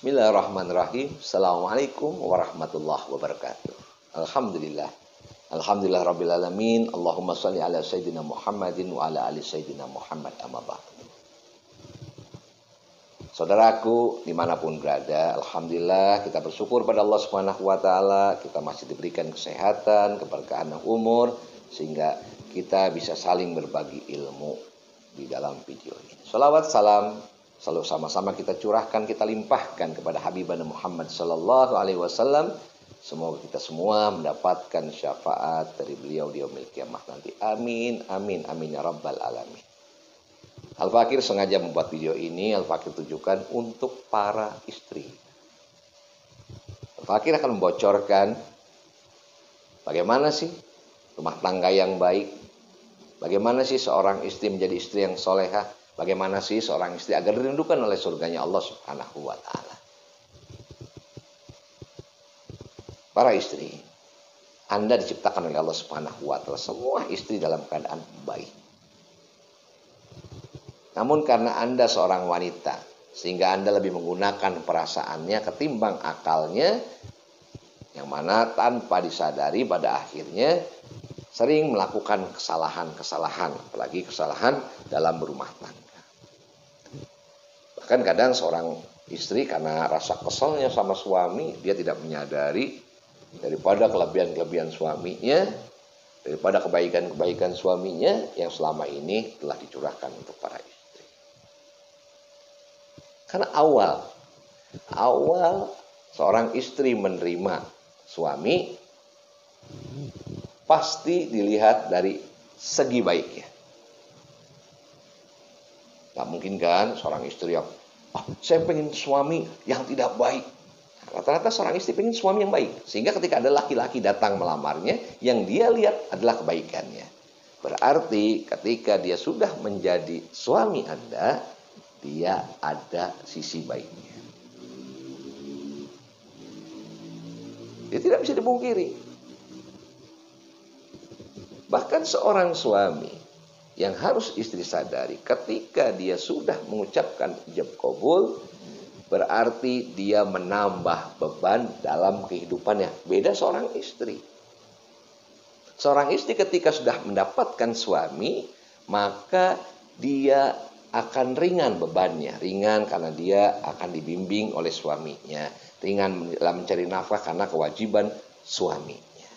Bismillahirrahmanirrahim. Assalamualaikum warahmatullahi wabarakatuh. Alhamdulillah. Alhamdulillah rabbil alamin. Allahumma shalli ala sayyidina Muhammadin wa ala ali sayyidina Muhammad amma ba'd. Saudaraku dimanapun berada, alhamdulillah kita bersyukur pada Allah Subhanahu wa taala, kita masih diberikan kesehatan, keberkahan umur sehingga kita bisa saling berbagi ilmu di dalam video ini. Shalawat salam selalu sama-sama kita curahkan, kita limpahkan kepada Habibana Muhammad sallallahu alaihi wasallam. Semoga kita semua mendapatkan syafaat dari beliau di yaumil kiamah nanti. Amin, amin, amin ya rabbal alamin. Al-Fakir sengaja membuat video ini, Al-Fakir tujukan untuk para istri. Al-Fakir akan membocorkan bagaimana sih rumah tangga yang baik, bagaimana sih seorang istri menjadi istri yang solehah, bagaimana sih seorang istri agar dirindukan oleh surganya Allah Subhanahu wa ta'ala. Para istri, Anda diciptakan oleh Allah Subhanahu wa ta'ala, semua istri dalam keadaan baik. Namun karena Anda seorang wanita, sehingga Anda lebih menggunakan perasaannya ketimbang akalnya, yang mana tanpa disadari pada akhirnya sering melakukan kesalahan-kesalahan, apalagi kesalahan dalam berumah tangga. Bahkan kadang seorang istri karena rasa keselnya sama suami, dia tidak menyadari daripada kelebihan-kelebihan suaminya, daripada kebaikan-kebaikan suaminya yang selama ini telah dicurahkan untuk para istri. Karena awal seorang istri menerima suami pasti dilihat dari segi baiknya. Gak mungkin kan seorang istri yang saya pengen suami yang tidak baik. Rata-rata seorang istri pengen suami yang baik. Sehingga ketika ada laki-laki datang melamarnya, yang dia lihat adalah kebaikannya. Berarti ketika dia sudah menjadi suami Anda, dia ada sisi baiknya. Dia tidak bisa dipungkiri. Bahkan seorang suami yang harus istri sadari, ketika dia sudah mengucapkan ijab qabul, berarti dia menambah beban dalam kehidupannya. Beda seorang istri. Seorang istri ketika sudah mendapatkan suami, maka dia akan ringan bebannya. Ringan karena dia akan dibimbing oleh suaminya. Ringan dalam mencari nafkah karena kewajiban suaminya.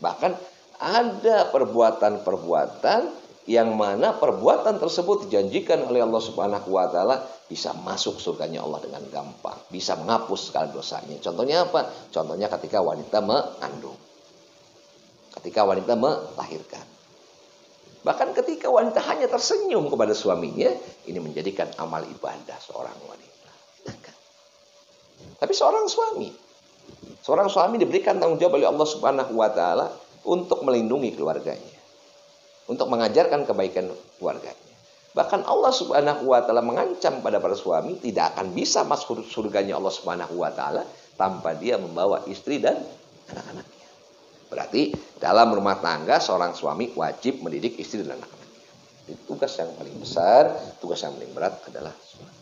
Bahkan ada perbuatan-perbuatan yang mana perbuatan tersebut dijanjikan oleh Allah Subhanahu wa ta'ala bisa masuk surganya Allah dengan gampang, bisa menghapus segala dosanya. Contohnya apa? Contohnya ketika wanita mengandung, ketika wanita melahirkan, bahkan ketika wanita hanya tersenyum kepada suaminya, ini menjadikan amal ibadah seorang wanita. Tapi seorang suami diberikan tanggung jawab oleh Allah Subhanahu wa ta'ala untuk melindungi keluarganya, untuk mengajarkan kebaikan keluarganya. Bahkan Allah Subhanahu wa ta'ala mengancam pada para suami tidak akan bisa masuk surganya Allah Subhanahu wa ta'ala tanpa dia membawa istri dan anak-anaknya. Berarti dalam rumah tangga seorang suami wajib mendidik istri dan anak-anaknya. Jadi tugas yang paling besar, tugas yang paling berat adalah suami.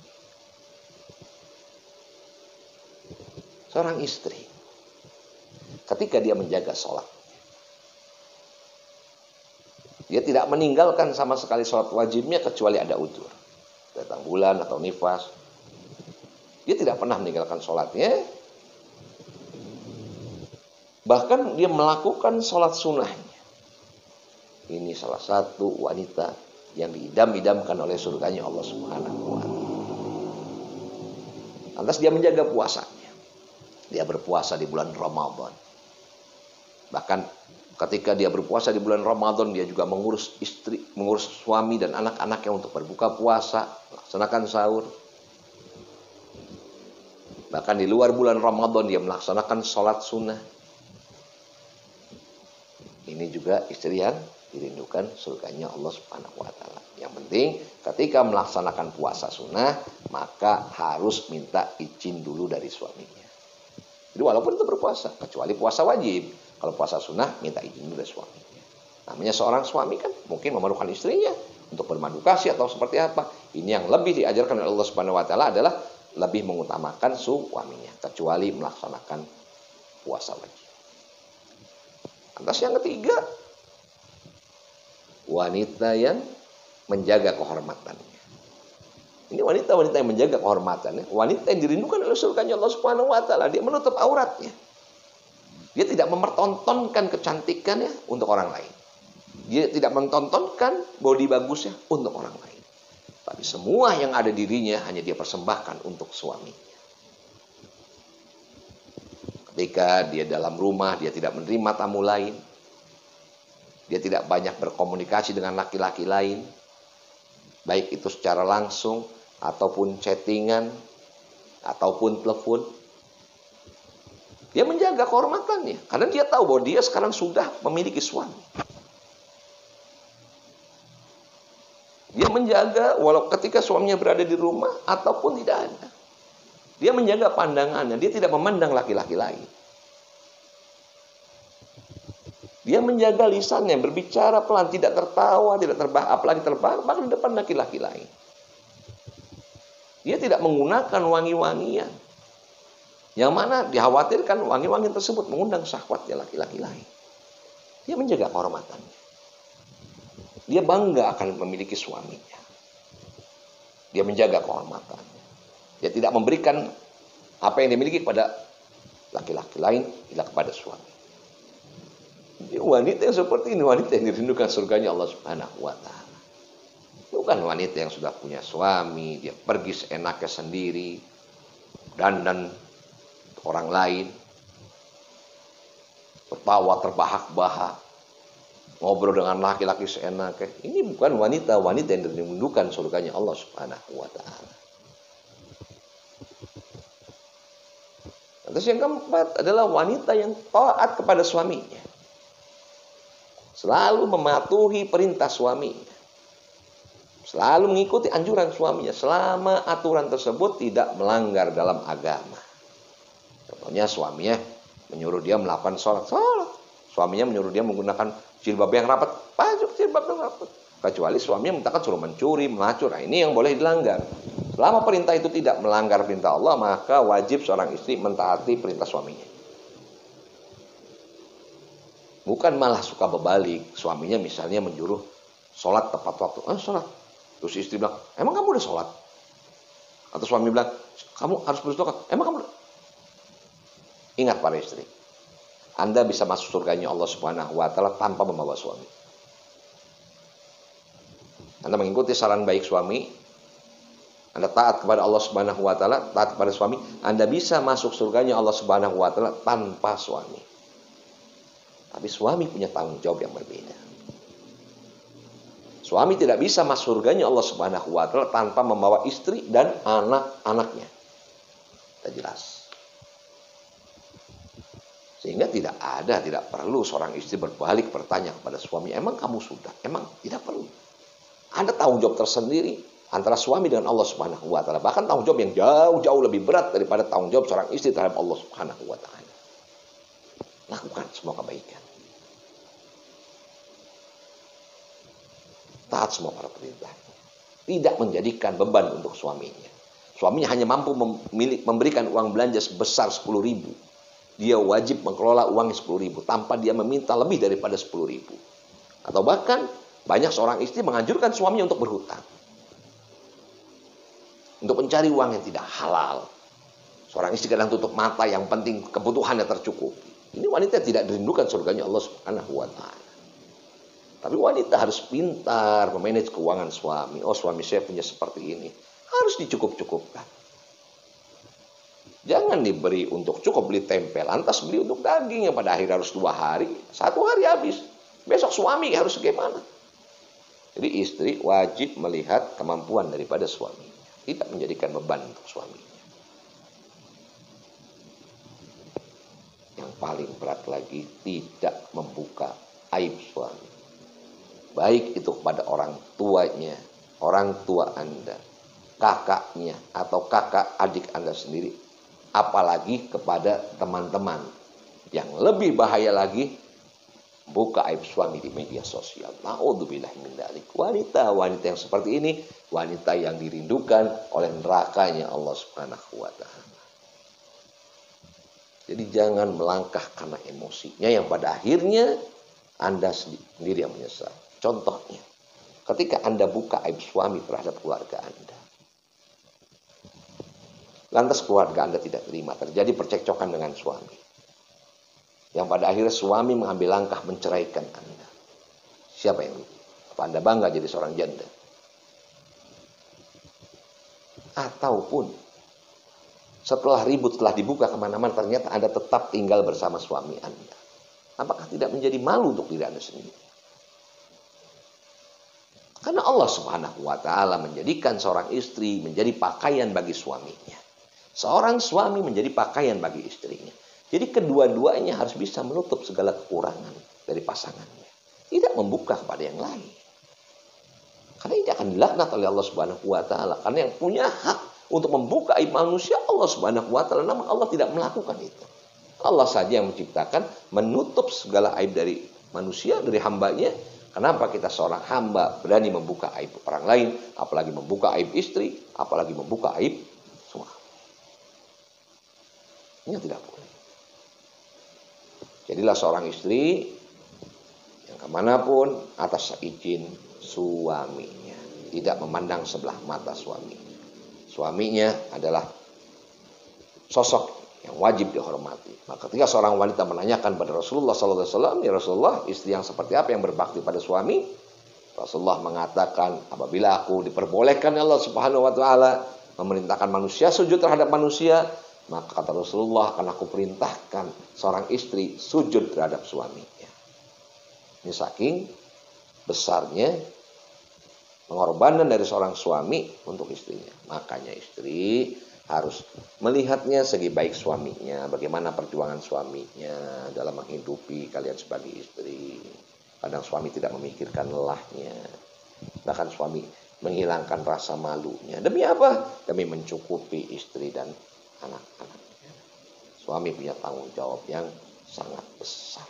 Seorang istri ketika dia menjaga sholat, dia tidak meninggalkan sama sekali sholat wajibnya kecuali ada udzur, datang bulan atau nifas. Dia tidak pernah meninggalkan sholatnya. Bahkan dia melakukan sholat sunnahnya. Ini salah satu wanita yang diidam-idamkan oleh surganya Allah Subhanahu wa ta'ala. Lantas dia menjaga puasanya. Dia berpuasa di bulan Ramadan. Bahkan ketika dia berpuasa di bulan Ramadan, dia juga mengurus istri, mengurus suami dan anak-anaknya untuk berbuka puasa, melaksanakan sahur. Bahkan di luar bulan Ramadan dia melaksanakan sholat sunnah. Ini juga istri yang dirindukan surganya Allah Subhanahu wa ta'ala. Yang penting ketika melaksanakan puasa sunnah, maka harus minta izin dulu dari suaminya. Jadi walaupun itu berpuasa, kecuali puasa wajib. Kalau puasa sunnah, minta izin dulu dari suaminya. Namanya seorang suami kan mungkin memerlukan istrinya untuk bermadu kasih atau seperti apa. Ini yang lebih diajarkan oleh Allah Subhanahu wa ta'ala adalah lebih mengutamakan suaminya, kecuali melaksanakan puasa wajib. Lantas yang ketiga, wanita yang menjaga kehormatannya. Ini wanita-wanita yang menjaga kehormatannya, wanita yang dirindukan oleh surganya Allah Subhanahu wa taala. Dia menutup auratnya. Dia tidak mempertontonkan kecantikannya untuk orang lain. Dia tidak mentontonkan bodi bagusnya untuk orang lain. Tapi semua yang ada dirinya hanya dia persembahkan untuk suaminya. Ketika dia dalam rumah, dia tidak menerima tamu lain. Dia tidak banyak berkomunikasi dengan laki-laki lain. Baik itu secara langsung, ataupun chattingan, ataupun telepon. Dia menjaga kehormatannya. Karena dia tahu bahwa dia sekarang sudah memiliki suami. Dia menjaga walau ketika suaminya berada di rumah ataupun tidak ada. Dia menjaga pandangannya. Dia tidak memandang laki-laki lain. Dia menjaga lisannya, berbicara pelan, tidak tertawa, tidak terbahak, apalagi terbahak di depan laki-laki lain. Dia tidak menggunakan wangi-wangian. Yang mana dikhawatirkan wangi-wangian tersebut mengundang syahwatnya laki-laki lain. Dia menjaga kehormatannya. Dia bangga akan memiliki suaminya. Dia menjaga kehormatannya. Dia tidak memberikan apa yang dimiliki kepada laki-laki lain, tidak kepada suami. Jadi wanita yang seperti ini, wanita yang dirindukan surganya Allah Subhanahu wa taala. Bukan wanita yang sudah punya suami, dia pergi seenaknya sendiri, dandan orang lain, tertawa terbahak-bahak, ngobrol dengan laki-laki seenaknya. Ini bukan wanita-wanita yang dirindukan surganya Allah Subhanahu wa taala. Terus yang keempat adalah wanita yang taat kepada suaminya. Selalu mematuhi perintah suaminya. Selalu mengikuti anjuran suaminya selama aturan tersebut tidak melanggar dalam agama. Contohnya suaminya menyuruh dia melakukan sholat. Suaminya menyuruh dia menggunakan jilbab yang rapat. Pajuk jilbab yang rapat. Kecuali suaminya mintakan suruh mencuri, melacur. Nah, ini yang boleh dilanggar. Selama perintah itu tidak melanggar perintah Allah, maka wajib seorang istri mentaati perintah suaminya. Bukan malah suka berbalik. Suaminya misalnya menyuruh sholat tepat waktu. Sholat. Terus istri bilang, emang kamu udah sholat? Atau suami bilang, kamu harus berdoa. Emang kamu udah? Ingat para istri. Anda bisa masuk surganya Allah Subhanahu wa taala tanpa membawa suami. Anda mengikuti saran baik suami. Anda taat kepada Allah Subhanahu wa taala, taat kepada suami. Anda bisa masuk surganya Allah Subhanahu wa taala tanpa suami. Tapi suami punya tanggung jawab yang berbeda. Suami tidak bisa masuk surganya Allah Subhanahu wa taala tanpa membawa istri dan anak-anaknya. Sudah jelas. Sehingga tidak perlu seorang istri berbalik bertanya kepada suami, emang kamu sudah? Emang tidak perlu. Ada tanggung jawab tersendiri antara suami dengan Allah Subhanahu wa taala. Bahkan tanggung jawab yang jauh-jauh lebih berat daripada tanggung jawab seorang istri terhadap Allah Subhanahu wa taala. Lakukan semua kebaikan. Taat semua para perintah. Tidak menjadikan beban untuk suaminya. Suaminya hanya mampu memberikan uang belanja sebesar 10.000. Dia wajib mengelola uang 10.000 tanpa dia meminta lebih daripada 10.000. Atau bahkan banyak seorang istri menganjurkan suaminya untuk berhutang. Untuk mencari uang yang tidak halal. Seorang istri kadang tutup mata, yang penting kebutuhannya tercukupi. Ini wanita tidak dirindukan surganya Allah Subhanahu wa taala. Tapi wanita harus pintar memanage keuangan suami. Oh, suami saya punya seperti ini. Harus dicukup-cukupkan. Jangan diberi untuk cukup beli tempe, lantas beli untuk daging yang pada akhir harus 2 hari. 1 hari habis. Besok suami harus bagaimana? Jadi istri wajib melihat kemampuan daripada suami. Tidak menjadikan beban untuk suami. Yang paling berat lagi, tidak membuka aib suami. Baik itu kepada orang tuanya, orang tua Anda, kakaknya, atau kakak adik Anda sendiri. Apalagi kepada teman-teman. Yang lebih bahaya lagi, buka aib suami di media sosial. Na'udzubillah min dzalik. Wanita-wanita yang seperti ini, wanita yang dirindukan oleh nerakanya Allah Subhanahu wa taala. Jadi jangan melangkah karena emosinya yang pada akhirnya Anda sendiri yang menyesal. Contohnya, ketika Anda buka aib suami terhadap keluarga Anda, lantas keluarga Anda tidak terima, terjadi percekcokan dengan suami, yang pada akhirnya suami mengambil langkah menceraikan Anda. Siapa yang rugi? Apa Anda bangga jadi seorang janda? Ataupun setelah ribut, setelah dibuka kemana-mana, ternyata Anda tetap tinggal bersama suami Anda. Apakah tidak menjadi malu untuk diri Anda sendiri? Karena Allah Subhanahu wa taala menjadikan seorang istri menjadi pakaian bagi suaminya. Seorang suami menjadi pakaian bagi istrinya. Jadi kedua-duanya harus bisa menutup segala kekurangan dari pasangannya. Tidak membuka kepada yang lain. Karena ini akan dilaknat oleh Allah Subhanahu wa taala. Karena yang punya hak untuk membuka aib manusia Allah Subhanahu wa taala, namun Allah tidak melakukan itu. Allah saja yang menciptakan, menutup segala aib dari manusia, dari hambanya. Kenapa kita seorang hamba berani membuka aib orang lain, apalagi membuka aib istri, apalagi membuka aib suami? Ini tidak boleh. Jadilah seorang istri yang kemanapun atas izin suaminya, tidak memandang sebelah mata suaminya. Suaminya adalah sosok yang wajib dihormati. Maka ketika seorang wanita menanyakan pada Rasulullah SAW, ya Rasulullah, istri yang seperti apa yang berbakti pada suami? Rasulullah mengatakan, apabila aku diperbolehkan Allah Subhanahu wa taala memerintahkan manusia sujud terhadap manusia, maka kata Rasulullah akan aku perintahkan seorang istri sujud terhadap suaminya. Ini saking besarnya pengorbanan dari seorang suami untuk istrinya. Makanya istri harus melihatnya segi baik suaminya, bagaimana perjuangan suaminya dalam menghidupi kalian sebagai istri. Kadang suami tidak memikirkan lelahnya, bahkan suami menghilangkan rasa malunya. Demi apa? Demi mencukupi istri dan anak-anaknya. Suami punya tanggung jawab yang sangat besar.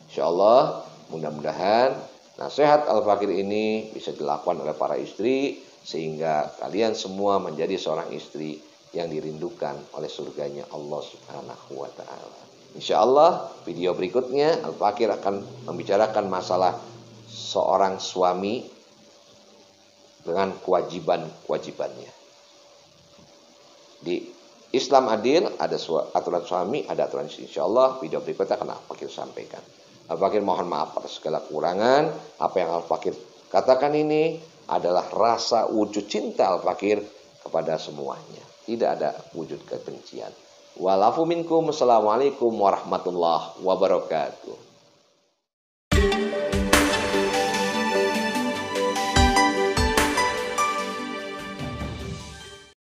InsyaAllah mudah-mudahan nasihat Al-Fakir ini bisa dilakukan oleh para istri, sehingga kalian semua menjadi seorang istri yang dirindukan oleh surganya Allah Subhanahu wa ta'ala. InsyaAllah video berikutnya Al-Fakir akan membicarakan masalah seorang suami dengan kewajiban-kewajibannya. Di Islam adil ada aturan suami, ada aturan istri. InsyaAllah video berikutnya akan Al-Fakir sampaikan. Al-Fakir mohon maaf atas segala kurangan. Apa yang Al-Fakir katakan ini adalah rasa wujud cinta Al-Fakir kepada semuanya. Tidak ada wujud kebencian. Walafu minkum. Assalamualaikum warahmatullahi wabarakatuh.